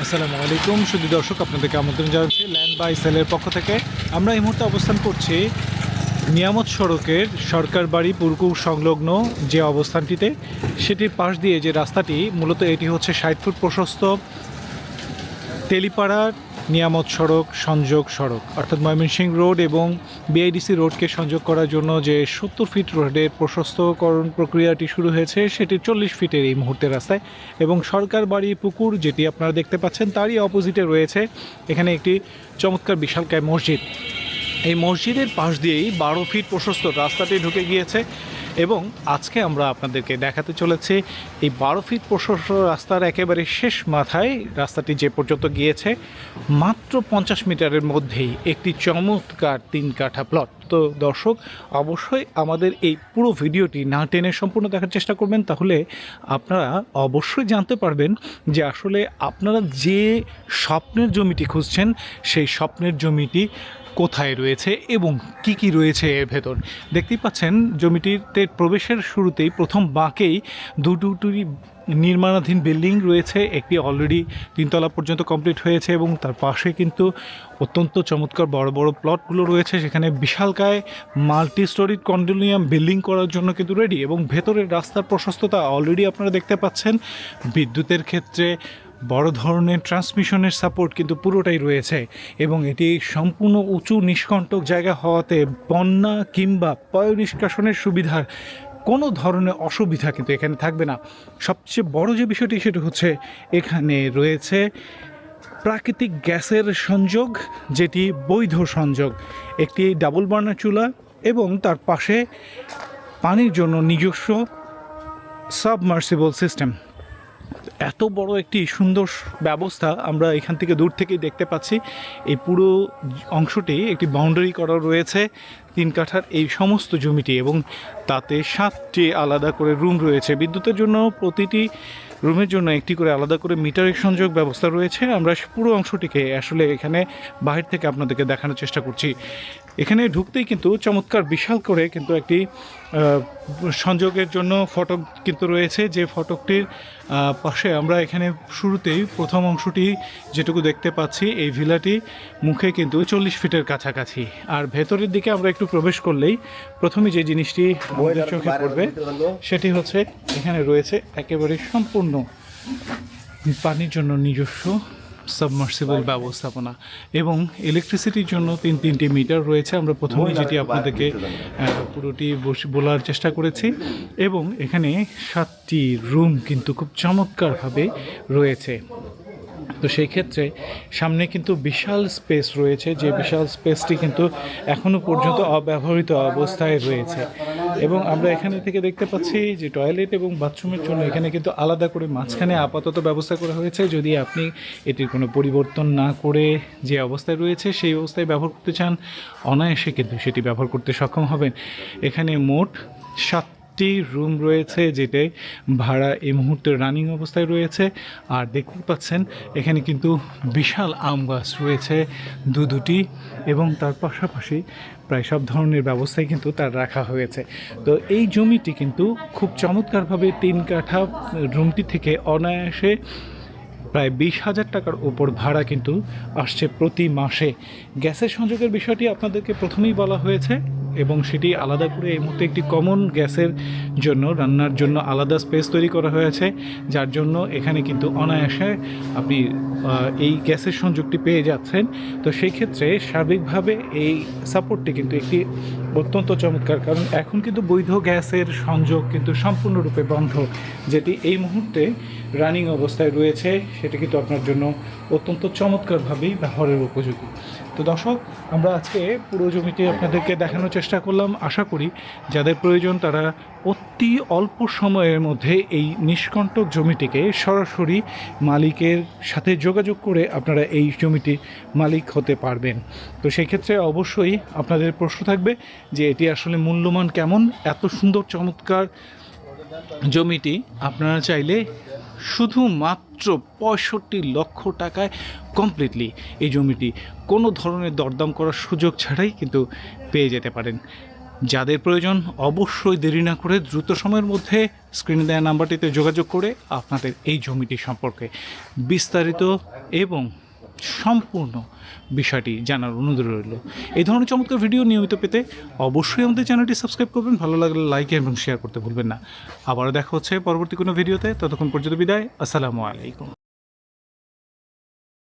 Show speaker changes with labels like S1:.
S1: আসসালামু আলাইকুম সুধী দর্শক, আপনাদেরকে আমন্ত্রণ জানাচ্ছি ল্যান্ড বাই সেলের পক্ষ থেকে। আমরা এই মুহূর্তে অবস্থান করছি নিয়ামত সড়কের সরকার বাড়ি পুরকুর সংলগ্ন যে অবস্থানটিতে, সেটির পাশ দিয়ে যে রাস্তাটি, মূলত এটি হচ্ছে 60 ফুট প্রশস্ত তেলিপাড়ার নিয়ামত সড়ক সংযোগ সড়ক, অর্থাৎ ময়মনসিংহ রোড এবং বিআইডিসি রোডকে সংযোগ করার জন্য যে 70 ফিট রোডের প্রশস্তকরণ প্রক্রিয়াটি শুরু হয়েছে, সেটি 40 ফিটের এই মুহূর্তের রাস্তায়। এবং সরকার বাড়ি পুকুর যেটি আপনারা দেখতে পাচ্ছেন, তারই অপোজিটে রয়েছে এখানে একটি চমৎকার বিশালকায় মসজিদ। এই মসজিদের পাশ দিয়েই 12 ফিট প্রশস্ত রাস্তাটি ঢুকে গিয়েছে এবং আজকে আমরা আপনাদেরকে দেখাতে চলেছি এই 12 ফিট প্রশস্ত রাস্তার একেবারে শেষ মাথায় রাস্তাটি যে পর্যন্ত গিয়েছে, মাত্র 50 মিটারের মধ্যেই একটি চমৎকার 3 কাঠা প্লট। তো দর্শক, অবশ্যই আমাদের এই পুরো ভিডিওটি না টেনে সম্পূর্ণ দেখার চেষ্টা করবেন, তাহলে আপনারা অবশ্যই জানতে পারবেন যে আসলে আপনারা যে স্বপ্নের জমিটি খুঁজছেন, সেই স্বপ্নের জমিটি কোথায় রয়েছে এবং কি কি রয়েছে এর ভেতর। দেখতেই পাচ্ছেন জমিটিতে প্রবেশের শুরুতেই প্রথম বাঁকেই দুটি নির্মাণাধীন বিল্ডিং রয়েছে। একটি অলরেডি 3 তলা পর্যন্ত কমপ্লিট হয়েছে এবং তার পাশে কিন্তু অত্যন্ত চমৎকার বড় বড় প্লটগুলো রয়েছে। সেখানে বিশালকায় মাল্টি স্টোরি কন্ডোমিনিয়াম বিল্ডিং করার জন্য কিন্তু রেডি, এবং ভেতরের রাস্তার প্রশস্ততা অলরেডি আপনারা দেখতে পাচ্ছেন। বিদ্যুতের ক্ষেত্রে বড় ধরনের ট্রান্সমিশনের সাপোর্ট কিন্তু পুরোটাই রয়েছে, এবং এটি সম্পূর্ণ উঁচু নিষ্কণ্টক জায়গা হওয়াতে বন্যা কিংবা পয় নিষ্কাশনের সুবিধার কোনো ধরনের অসুবিধা কিন্তু এখানে থাকবে না। সবচেয়ে বড় যে বিষয়টি, সেটা হচ্ছে এখানে রয়েছে প্রাকৃতিক গ্যাসের সংযোগ, যেটি বৈধ সংযোগ। একটি ডাবল বার্নার চুলা এবং তার পাশে পানির জন্য নিজস্ব সাবমার্সিবল সিস্টেম। এত বড় একটি সুন্দর ব্যবস্থা আমরা এখান থেকে দূর থেকেই দেখতে পাচ্ছি। এই পুরো অংশটি একটি বাউন্ডারি করা রয়েছে 3 কাঠার এই সমস্ত জমিটি, এবং তাতে 7টি আলাদা করে রুম রয়েছে। বিদ্যুতের জন্য প্রতিটি রুমের জন্য একটি করে আলাদা করে মিটারের সংযোগ ব্যবস্থা রয়েছে। আমরা পুরো অংশটিকে আসলে এখানে বাহির থেকে আপনাদেরকে দেখানোর চেষ্টা করছি। এখানে ঢুকতেই কিন্তু চমৎকার বিশাল করে কিন্তু একটি সংযোগের জন্য ফটক কিন্তু রয়েছে, যে ফটকটির পাশে আমরা এখানে শুরুতেই প্রথম অংশটি যেটুকু দেখতে পাচ্ছি, এই ভিলাটি মুখে কিন্তু 40 ফিটের কাছাকাছি। আর ভেতরের দিকে আমরা একটু প্রবেশ করলেই প্রথমে যে জিনিসটি আমাদের চোখে পড়বে, সেটি হচ্ছে এখানে রয়েছে একেবারে সম্পূর্ণ পানির জন্য নিজস্ব সাবমার্সিবল ব্যবস্থাপনা, এবং ইলেকট্রিসিটির জন্য 3টি মিটার রয়েছে। আমরা প্রথমেই যেটি আপনাদেরকে পুরোটি বলার চেষ্টা করেছি, এবং এখানে 7টি রুম কিন্তু খুব চমৎকারভাবে রয়েছে। তো সেই ক্ষেত্রে সামনে কিন্তু বিশাল স্পেস রয়েছে, যে বিশাল স্পেসটি কিন্তু এখনও পর্যন্ত অব্যবহৃত অবস্থায় রয়েছে। এবং আমরা এখানে থেকে দেখতে পাচ্ছি যে টয়লেট এবং বাথরুমের জন্য এখানে কিন্তু আলাদা করে মাঝখানে আপাতত ব্যবস্থা করা হয়েছে। যদি আপনি এটির কোনো পরিবর্তন না করে যে অবস্থায় রয়েছে সেই অবস্থায় ব্যবহার করতে চান, অনায়াসে কিন্তু সেটি ব্যবহার করতে সক্ষম হবেন। এখানে মোট 7টি রুম রয়েছে, যেটাই ভাড়া এই মুহূর্তে রানিং অবস্থায় রয়েছে। আর দেখতে পাচ্ছেন এখানে কিন্তু বিশাল আম গাছ রয়েছে দুটি, এবং তার পাশাপাশি প্রায় সব ধরনের ব্যবস্থাই কিন্তু তার রাখা হয়েছে। তো এই জমিটি কিন্তু খুব চমৎকারভাবে 3 কাঠা রুমটি থেকে অনায়াসে প্রায় 20,000 টাকার ওপর ভাড়া কিন্তু আসছে প্রতি মাসে। গ্যাসের সংযোগের বিষয়টি আপনাদেরকে প্রথমেই বলা হয়েছে, এবং সেটি আলাদা করে এই মুহূর্তে একটি কমন গ্যাসের জন্য রান্নার জন্য আলাদা স্পেস তৈরি করা হয়েছে, যার জন্য এখানে কিন্তু অনায়াসে আপনি এই গ্যাসের সংযোগটি পেয়ে যাচ্ছেন। তো সেই ক্ষেত্রে সার্বিকভাবে এই সাপোর্টটি কিন্তু একটি অত্যন্ত চমৎকার, কারণ এখন কিন্তু বৈধ গ্যাসের সংযোগ কিন্তু সম্পূর্ণরূপে বন্ধ, যেটি এই মুহূর্তে রানিং অবস্থায় রয়েছে। সেটা কিন্তু আপনার জন্য অত্যন্ত চমৎকারভাবেই ব্যবহারের উপযোগী। তো দর্শক, আমরা আজকে পুরো জমিটি আপনাদেরকে দেখানোর চেষ্টা করলাম। আশা করি যাদের প্রয়োজন তারা অতি অল্প সময়ের মধ্যে এই নিষ্কণ্টক জমিটিকে সরাসরি মালিকের সাথে যোগাযোগ করে আপনারা এই জমিটির মালিক হতে পারবেন। তো সেই ক্ষেত্রে অবশ্যই আপনাদের প্রশ্ন থাকবে যে এটি আসলে মূল্যমান কেমন। এত সুন্দর চমৎকার জমিটি আপনারা চাইলে শুধুমাত্র 65 লক্ষ টাকায় কমপ্লিটলি এই জমিটি কোনো ধরনের দরদাম করার সুযোগ ছাড়াই কিন্তু পেয়ে যেতে পারেন। যাদের প্রয়োজন অবশ্যই দেরি না করে দ্রুত সময়ের মধ্যে স্ক্রিনে দেওয়া নাম্বারটিতে যোগাযোগ করে আপনাদের এই জমিটি সম্পর্কে বিস্তারিত এবং সম্পূর্ণ বিষয়টি জানার অনুরোধ রইল। এই ধরনের চমৎকার ভিডিও নিয়মিত পেতে অবশ্যই আমাদের চ্যানেলটি সাবস্ক্রাইব করবেন, ভালো লাগলে লাইক এবং শেয়ার করতে ভুলবেন না। আবারও দেখা হচ্ছে পরবর্তী কোনো ভিডিওতে, ততক্ষণ পর্যন্ত বিদায়, আসসালামু আলাইকুম।